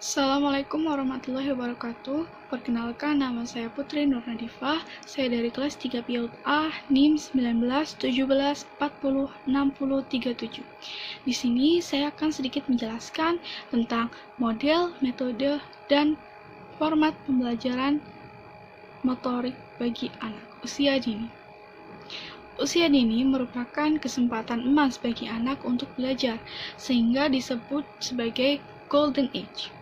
Assalamualaikum warahmatullahi wabarakatuh. Perkenalkan, nama saya Putri Nurnadifah. Saya dari kelas 3 PIAUD A, NIM 19 17 40 60 37. Di sini saya akan sedikit menjelaskan tentang model, metode, dan format pembelajaran motorik bagi anak usia dini. Usia dini merupakan kesempatan emas bagi anak untuk belajar, sehingga disebut sebagai Golden Age.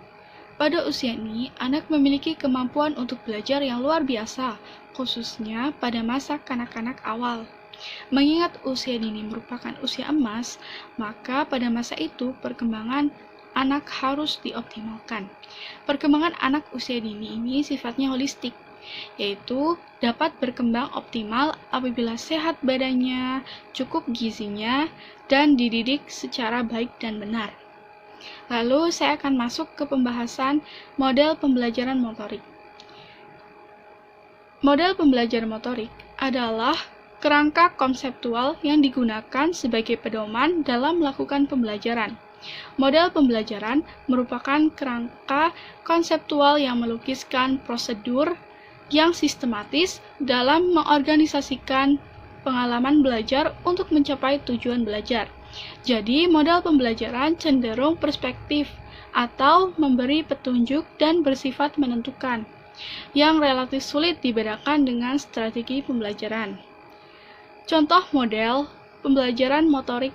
Pada usia ini, anak memiliki kemampuan untuk belajar yang luar biasa, khususnya pada masa kanak-kanak awal. Mengingat usia dini merupakan usia emas, maka pada masa itu perkembangan anak harus dioptimalkan. Perkembangan anak usia dini ini sifatnya holistik, yaitu dapat berkembang optimal apabila sehat badannya, cukup gizinya, dan dididik secara baik dan benar. Lalu saya akan masuk ke pembahasan model pembelajaran motorik. Model pembelajaran motorik adalah kerangka konseptual yang digunakan sebagai pedoman dalam melakukan pembelajaran. Model pembelajaran merupakan kerangka konseptual yang melukiskan prosedur yang sistematis dalam mengorganisasikan pengalaman belajar untuk mencapai tujuan belajar. Jadi, model pembelajaran cenderung perspektif atau memberi petunjuk dan bersifat menentukan, yang relatif sulit dibedakan dengan strategi pembelajaran. Contoh model pembelajaran motorik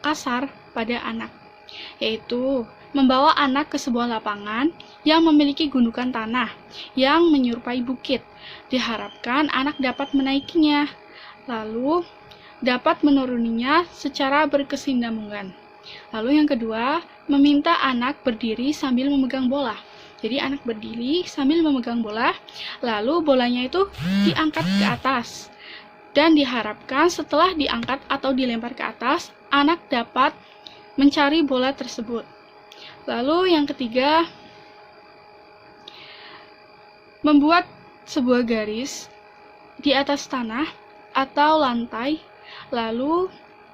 kasar pada anak, yaitu membawa anak ke sebuah lapangan yang memiliki gundukan tanah yang menyerupai bukit. Diharapkan anak dapat menaikinya, lalu dapat menuruninya secara berkesinambungan. Lalu yang kedua, meminta anak berdiri sambil memegang bola. Jadi anak berdiri sambil memegang bola, lalu bolanya itu diangkat ke atas. Dan diharapkan setelah diangkat atau dilempar ke atas, anak dapat mencari bola tersebut. Lalu yang ketiga, membuat sebuah garis di atas tanah atau lantai, lalu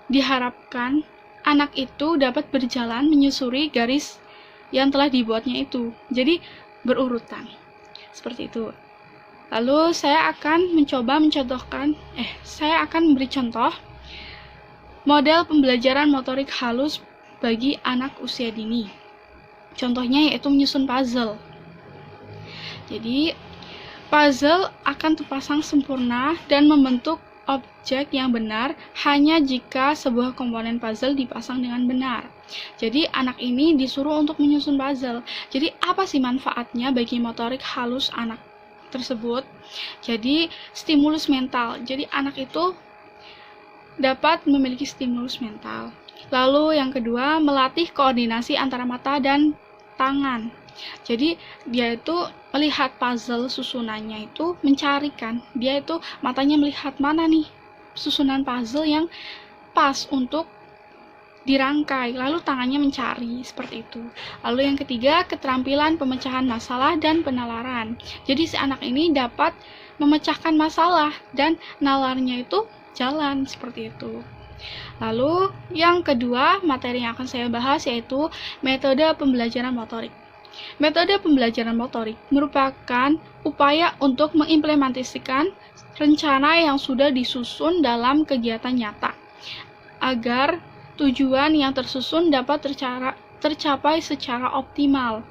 diharapkan anak itu dapat berjalan menyusuri garis yang telah dibuatnya itu. Jadi berurutan. Seperti itu. Lalu saya akan memberi contoh model pembelajaran motorik halus bagi anak usia dini. Contohnya yaitu menyusun puzzle. Jadi puzzle akan terpasang sempurna dan membentuk objek yang benar hanya jika sebuah komponen puzzle dipasang dengan benar. Jadi anak ini disuruh untuk menyusun puzzle. Jadi apa sih manfaatnya bagi motorik halus anak tersebut? Jadi stimulus mental. Jadi anak itu dapat memiliki stimulus mental. Lalu yang kedua, melatih koordinasi antara mata dan tangan. Jadi dia itu melihat puzzle susunannya itu mencarikan. Dia itu matanya melihat mana nih susunan puzzle yang pas untuk dirangkai. Lalu tangannya mencari seperti itu. Lalu yang ketiga, keterampilan pemecahan masalah dan penalaran. Jadi si anak ini dapat memecahkan masalah dan nalarnya itu jalan seperti itu. Lalu yang kedua, materi yang akan saya bahas yaitu metode pembelajaran motorik. Metode pembelajaran motorik merupakan upaya untuk mengimplementasikan rencana yang sudah disusun dalam kegiatan nyata, agar tujuan yang tersusun dapat tercapai secara optimal.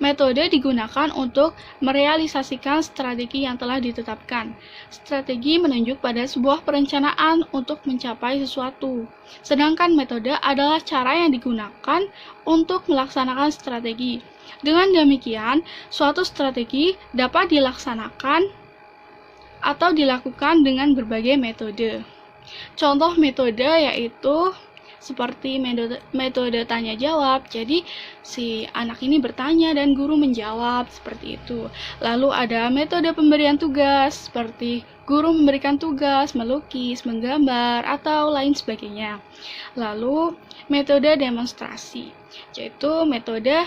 Metode digunakan untuk merealisasikan strategi yang telah ditetapkan. Strategi menunjuk pada sebuah perencanaan untuk mencapai sesuatu. Sedangkan metode adalah cara yang digunakan untuk melaksanakan strategi. Dengan demikian, suatu strategi dapat dilaksanakan atau dilakukan dengan berbagai metode. Contoh metode yaitu seperti metode tanya jawab. Jadi si anak ini bertanya dan guru menjawab seperti itu. Lalu ada metode pemberian tugas seperti guru memberikan tugas melukis, menggambar atau lain sebagainya. Lalu metode demonstrasi, yaitu metode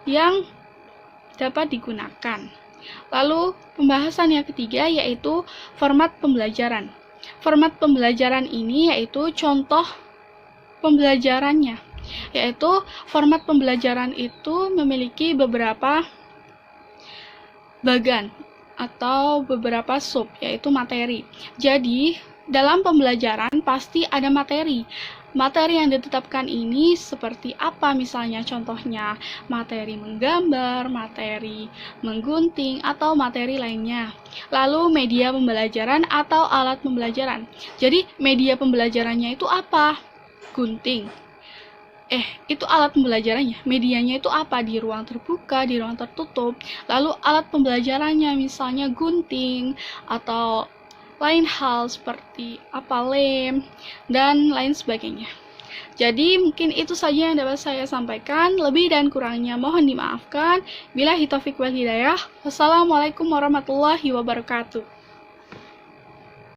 yang dapat digunakan. Lalu pembahasan yang ketiga yaitu format pembelajaran. Format pembelajaran ini yaitu contoh pembelajarannya. yaitu format pembelajaran itu memiliki beberapa bagan atau beberapa sub, yaitu materi. Jadi, dalam pembelajaran pasti ada materi. Materi yang ditetapkan ini seperti apa misalnya, contohnya materi menggambar, materi menggunting, atau materi lainnya. Lalu media pembelajaran atau alat pembelajaran. Jadi media pembelajarannya itu apa? Gunting. Itu alat pembelajarannya. Medianya itu apa? Di ruang terbuka, di ruang tertutup. Lalu alat pembelajarannya misalnya gunting atau lain hal seperti apa, lem, dan lain sebagainya. Jadi mungkin itu saja yang dapat saya sampaikan. Lebih dan kurangnya mohon dimaafkan. Billahi taufiq wal hidayah. Wassalamualaikum warahmatullahi wabarakatuh.